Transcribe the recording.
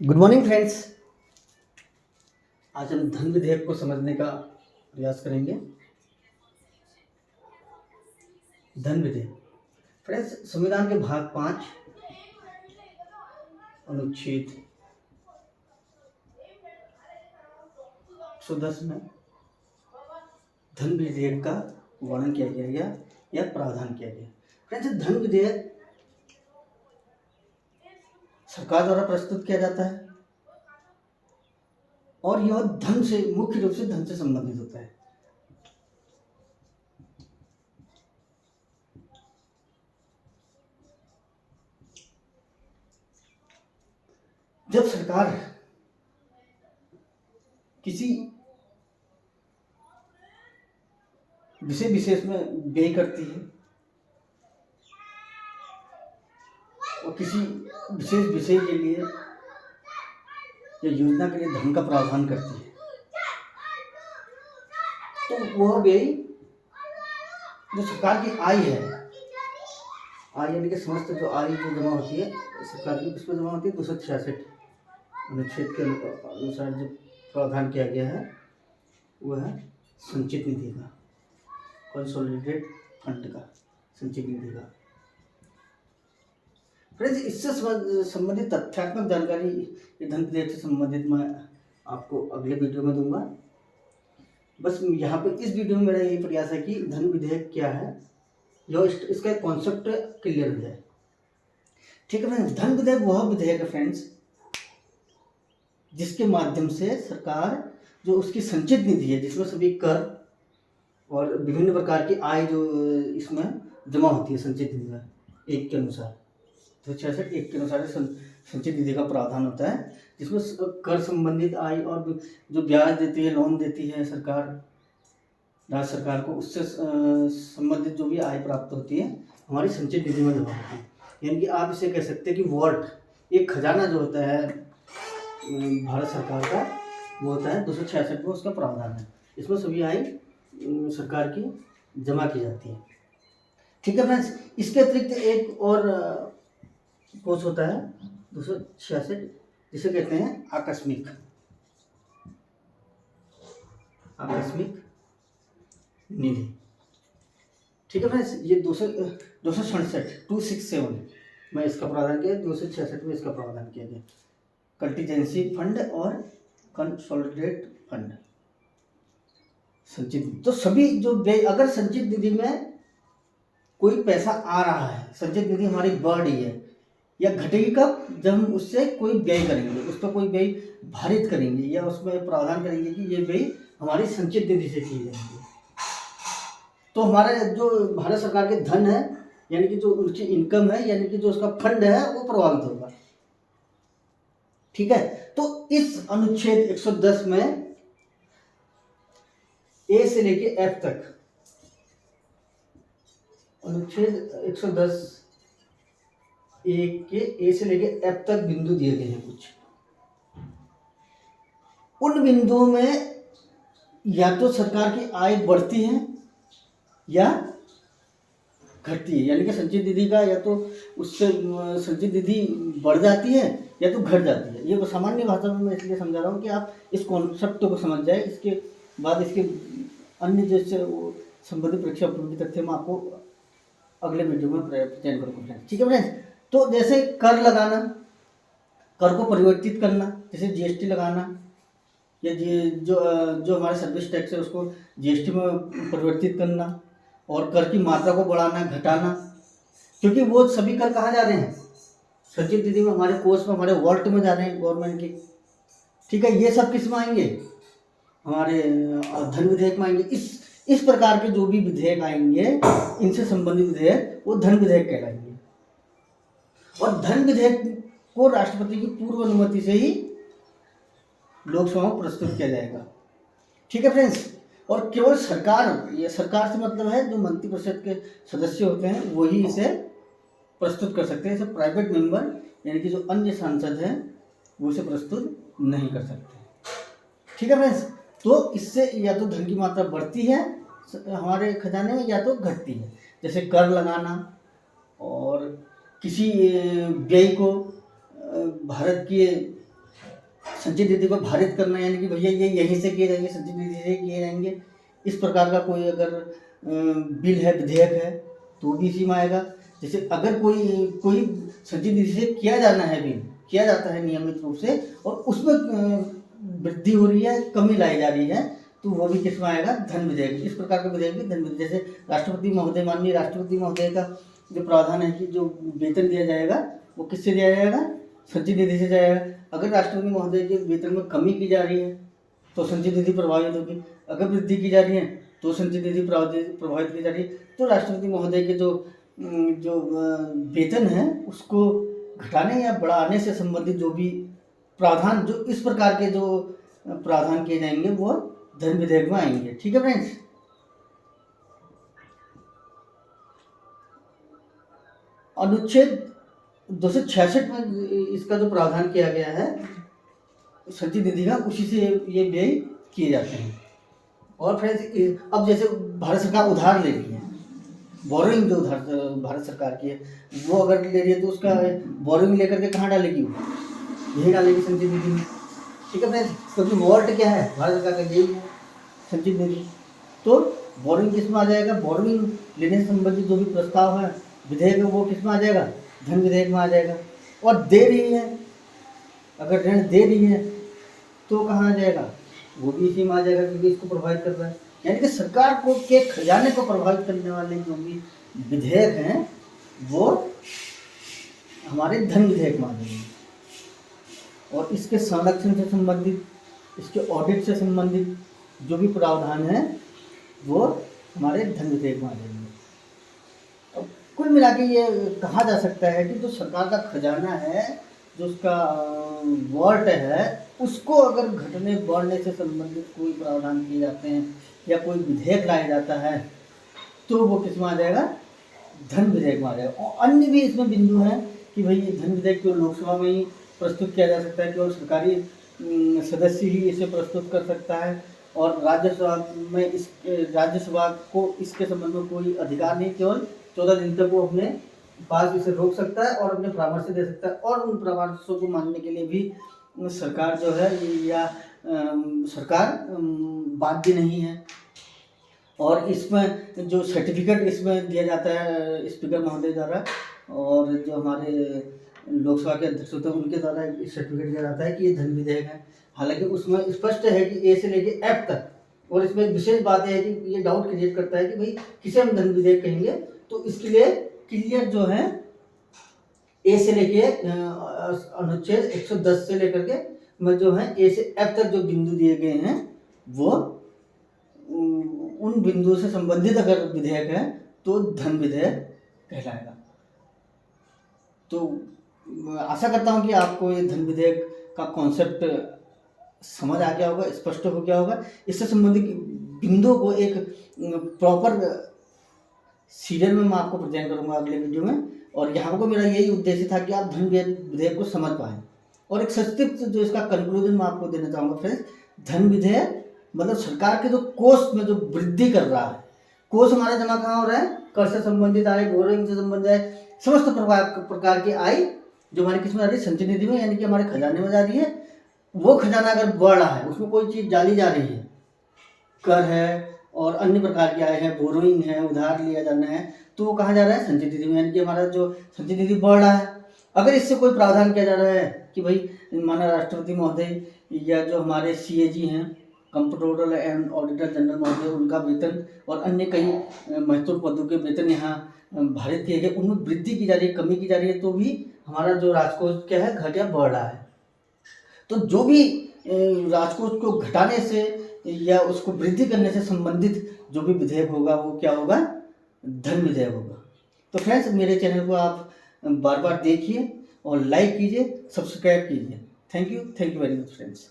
Good morning friends. आज हम धन विधेयक को समझने का प्रयास करेंगे। धन विधेयक फ्रेंड्स, संविधान के भाग 5 अनुच्छेद 110 में धन विधेयक का वर्णन किया गया या प्रावधान किया गया। फ्रेंड्स, धन विधेयक सरकार द्वारा प्रस्तुत किया जाता है और यह धन से मुख्य रूप से धन से संबंधित होता है। जब सरकार किसी विषय विशेष में व्यय करती है और किसी विशेष विषय के लिए या योजना के लिए धन का प्रावधान करती है, तो वह व्यय जो सरकार की आय है, आय यानी कि समस्त जो आय जो जमा होती है सरकार की, उसमें जमा होती है 266 अनुच्छेद के अनुसार जो प्रावधान किया गया है वह है संचित निधि का, कंसोलिडेटेड फंड का, संचित निधि का। फ्रेंड्स, इससे संबंधित तथ्यात्मक जानकारी धन विधेयक से संबंधित मैं आपको अगले वीडियो में दूंगा। बस यहाँ पे इस वीडियो में मेरा यही प्रयास है कि धन विधेयक क्या है, जो इसका कॉन्सेप्ट क्लियर हो जाए। ठीक है फ्रेंड्स, धन विधेयक वह विधेयक है फ्रेंड्स जिसके माध्यम से सरकार जो उसकी संचित निधि है, जिसमें सभी कर और विभिन्न प्रकार की आय जो इसमें जमा होती है संचित निधि में, एक के अनुसार 266 एक के अनुसार संचित निधि का प्रावधान होता है, जिसमें कर संबंधित आय और जो ब्याज देती है, लोन देती है सरकार राज्य सरकार को, उससे संबंधित जो भी आय प्राप्त होती है हमारी संचित निधि में जमा होती है। यानी कि आप इसे कह सकते हैं कि वॉल्ट, एक खजाना जो होता है भारत सरकार का, वो होता है 266 में उसका प्रावधान है। इसमें सभी आय सरकार की जमा की जाती है। ठीक है फ्रेंड्स, इसके अतिरिक्त एक और कोष होता है 266 जिसे कहते हैं आकस्मिक निधि। ठीक है फ्रेंड्स, ये 267 में इसका प्रावधान किया, 266 में इसका प्रावधान किया गया। कंटीजेंसी फंड और कंसोलिडेट फंड, संचित निधि। तो सभी जो व्यय, अगर संचित निधि में कोई पैसा आ रहा है, संचित निधि हमारी बढ़ रही है या घटेगी कब, जब हम उससे कोई व्यय करेंगे, उस पर कोई व्यय भारित करेंगे या उसमें प्रावधान करेंगे कि ये व्यय हमारी संचित निधि से किए जाएंगे, तो हमारा जो भारत सरकार के धन है, यानी कि जो उनकी इनकम है, यानी कि जो उसका फंड है, वो प्रभावित होगा। ठीक है, तो इस अनुच्छेद 110 में ए से लेके एफ तक, अनुच्छेद 110 ए के ए से लेके एफ तक बिंदु दिए गए हैं कुछ। उन बिंदुओं में या तो सरकार की आय बढ़ती है या घटती है, यानी कि संचित निधि का या तो उससे संचित निधि बढ़ जाती है या तो घट जाती है। ये सामान्य भाषा में मैं इसलिए समझा रहा हूँ कि आप इस कॉन्सेप्ट को समझ जाए। इसके बाद इसके अन्य जैसे संबंधित परीक्षा उपयोगी तथ्य मैं आपको अगले वीडियो में प्रेजेंट करूँगा। ठीक है फ्रेंड्स, तो जैसे कर लगाना, कर को परिवर्तित करना, जैसे जीएसटी लगाना या जो हमारे सर्विस टैक्स है उसको जीएसटी में परिवर्तित करना, और कर की मात्रा को बढ़ाना घटाना, क्योंकि वो सभी कर कहाँ जा रहे हैं, संचित निधि में, हमारे कोष में, हमारे वॉल्ट में जा रहे हैं गवर्नमेंट के। ठीक है, ये सब किस में आएंगे, हमारे धन विधेयक में आएंगे। इस प्रकार के जो भी विधेयक आएंगे, इनसे संबंधित विधेयक वो धन विधेयक कहलाएंगे। और धन विधेयक को राष्ट्रपति की पूर्व अनुमति से ही लोकसभा में प्रस्तुत किया जाएगा। ठीक है फ्रेंड्स, और केवल सरकार, ये सरकार से मतलब है जो मंत्रिपरिषद के सदस्य होते हैं वही इसे प्रस्तुत कर सकते हैं। इसे प्राइवेट मेंबर यानी कि जो अन्य सांसद हैं वो इसे प्रस्तुत नहीं कर सकते। ठीक है फ्रेंड्स, तो इससे या तो धन की मात्रा बढ़ती है हमारे खजाने में या तो घटती है, जैसे कर लगाना और किसी व्यय को भारत के संचित निधि को भारित करना, यानी कि भैया ये यहीं से किए जाएंगे, संचित निधि से किए जाएंगे, इस प्रकार का कोई अगर बिल है, विधेयक है, तो भी इसी में आएगा। जैसे अगर कोई संचित निधि से किया जाना है, बिल किया जाता है नियमित रूप से, और उसमें वृद्धि हो रही है, कमी लाई जा रही है, तो वो भी किसमें आएगा, धन विधेयक। इस प्रकार का विधेयक भी धन विधेयक। जैसे राष्ट्रपति महोदय, माननीय राष्ट्रपति महोदय का जो प्रावधान है कि जो वेतन दिया जाएगा वो किससे दिया जाएगा, संचित निधि से जाएगा। अगर राष्ट्रपति महोदय के वेतन में कमी की जा रही है तो संचित निधि प्रभावित होगी, अगर वृद्धि की जा रही है तो संचित निधि प्रभावित की जा रही है। तो राष्ट्रपति महोदय के जो वेतन है उसको घटाने या बढ़ाने से संबंधित जो भी प्रावधान, जो इस प्रकार के जो प्रावधान किए जाएंगे वो धन विधेयक में आएंगे। ठीक है फ्रेंड्स। अनुच्छेद 266 में इसका जो प्रावधान किया गया है संचित निधि का, उसी से ये व्यय किए जाते हैं। और फ्रेंड्स अब जैसे भारत सरकार उधार ले रही है, बोरोइंग जो उधार भारत सरकार की है वो अगर ले रही है तो उसका बोरोइंग लेकर के कहाँ डालेगी, वो यही डालेगी संचित निधि में। ठीक है फ्रेंड्स, क्योंकि वॉल्ट क्या है, भारत सरकार का यही है संचित निधि। तो बोरोइंग किस में आ जाएगा, बोरोइंग लेने से संबंधित जो भी प्रस्ताव है, विधेयक है, वो किस में आ जाएगा, धन विधेयक में आ जाएगा। और दे रही है, अगर ऋण दे रही है तो कहाँ आ जाएगा, वो भी इसी में आ जाएगा, क्योंकि इसको प्रभावित कर रहा है। यानी कि सरकार को के खजाने को प्रभावित करने वाले जो भी विधेयक हैं वो हमारे धन विधेयक में आ जाएंगे। और इसके संरक्षण से संबंधित, इसके ऑडिट से संबंधित जो भी प्रावधान है वो हमारे धन विधेयक में आ जाएंगे। अब कुल मिला के ये कहा जा सकता है कि जो सरकार का खजाना है, जो उसका वॉल्ट है, उसको अगर घटने बढ़ने से संबंधित कोई प्रावधान किए जाते हैं या कोई विधेयक लाया जाता है तो वो किस में आ जाएगा, धन विधेयक में आ जाएगा। और अन्य भी इसमें बिंदु हैं कि भाई धन विधेयक को लोकसभा में ही प्रस्तुत किया जा सकता है, केवल सरकारी सदस्य ही इसे प्रस्तुत कर सकता है, और राज्यसभा में राज्यसभा को इसके संबंध में कोई अधिकार नहीं, केवल 14 दिन तक वो अपने पास इसे रोक सकता है और अपने परामर्श दे सकता है। और उन परामर्शों को मानने के लिए भी सरकार जो है या सरकार बाध्य नहीं है। और इसमें जो सर्टिफिकेट इसमें दिया जाता है स्पीकर महोदय द्वारा, और जो हमारे लोकसभा के अध्यक्ष होते हैं उनके द्वारा सर्टिफिकेट दिया जाता है कि ये धन विधेयक है। हालांकि उसमें स्पष्ट है कि ए से लेके एफ तक, और इसमें विशेष बात है कि ये डाउट क्रिएट करता है कि भाई किसे हम धन विधेयक कहेंगे, तो इसके लिए क्लियर जो है ए से लेके अनुच्छेद 110 से लेकर के में जो है ए से एफ तक जो बिंदु दिए गए हैं वो उन बिंदुओं से संबंधित अगर विधेयक है तो धन विधेयक कहलाएगा। तो आशा करता हूं कि आपको ये धन विधेयक का कॉन्सेप्ट समझ आ गया होगा, स्पष्ट हो गया होगा। इससे संबंधित बिंदुओं को एक प्रॉपर सीरियल में मैं आपको प्रेजेंट करूंगा अगले वीडियो में। और यहाँ को मेरा यही उद्देश्य था कि आप धन विधेयक को समझ पाएँ। और एक संक्षिप्त जो इसका कंक्लूजन मैं आपको देना चाहूँगा फ्रेंड्स, धन विधेयक मतलब सरकार के जो कोष में जो वृद्धि कर रहा है, कोष हमारे जमा कहाँ हो रहा है, कर से संबंधित आय, बोरिंग से संबंधित आय, समस्त प्रकार की आय जो हमारी किस में आ रही है, संचित निधि में, यानी कि हमारे खजाने में जा रही है। वो खजाना अगर बढ़ रहा है, उसमें कोई चीज़ डाली जा रही है, कर है और अन्य प्रकार की आय है, बोरोइंग है, उधार लिया जाना है, तो वो कहाँ जा रहा है, संचित निधि में, यानी कि हमारा जो संचित निधि बढ़ रहा है। अगर इससे कोई प्रावधान किया जा रहा है कि भाई माना राष्ट्रपति महोदय या जो हमारे CAG हैं, कंप्ट्रोलर एंड ऑडिटर जनरल महोदय, उनका वेतन और अन्य कई महत्वपूर्ण पदों के वेतन यहाँ भारित किए गए, उनमें वृद्धि की जा रही है, कमी की जा रही है, तो भी हमारा जो राजकोष क्या है, घट या बढ़ रहा है। तो जो भी राजकोष को घटाने से या उसको वृद्धि करने से संबंधित जो भी विधेयक होगा वो क्या होगा, धन विधेयक होगा। तो फ्रेंड्स मेरे चैनल को आप बार बार देखिए और लाइक कीजिए, सब्सक्राइब कीजिए। Thank you very much friends.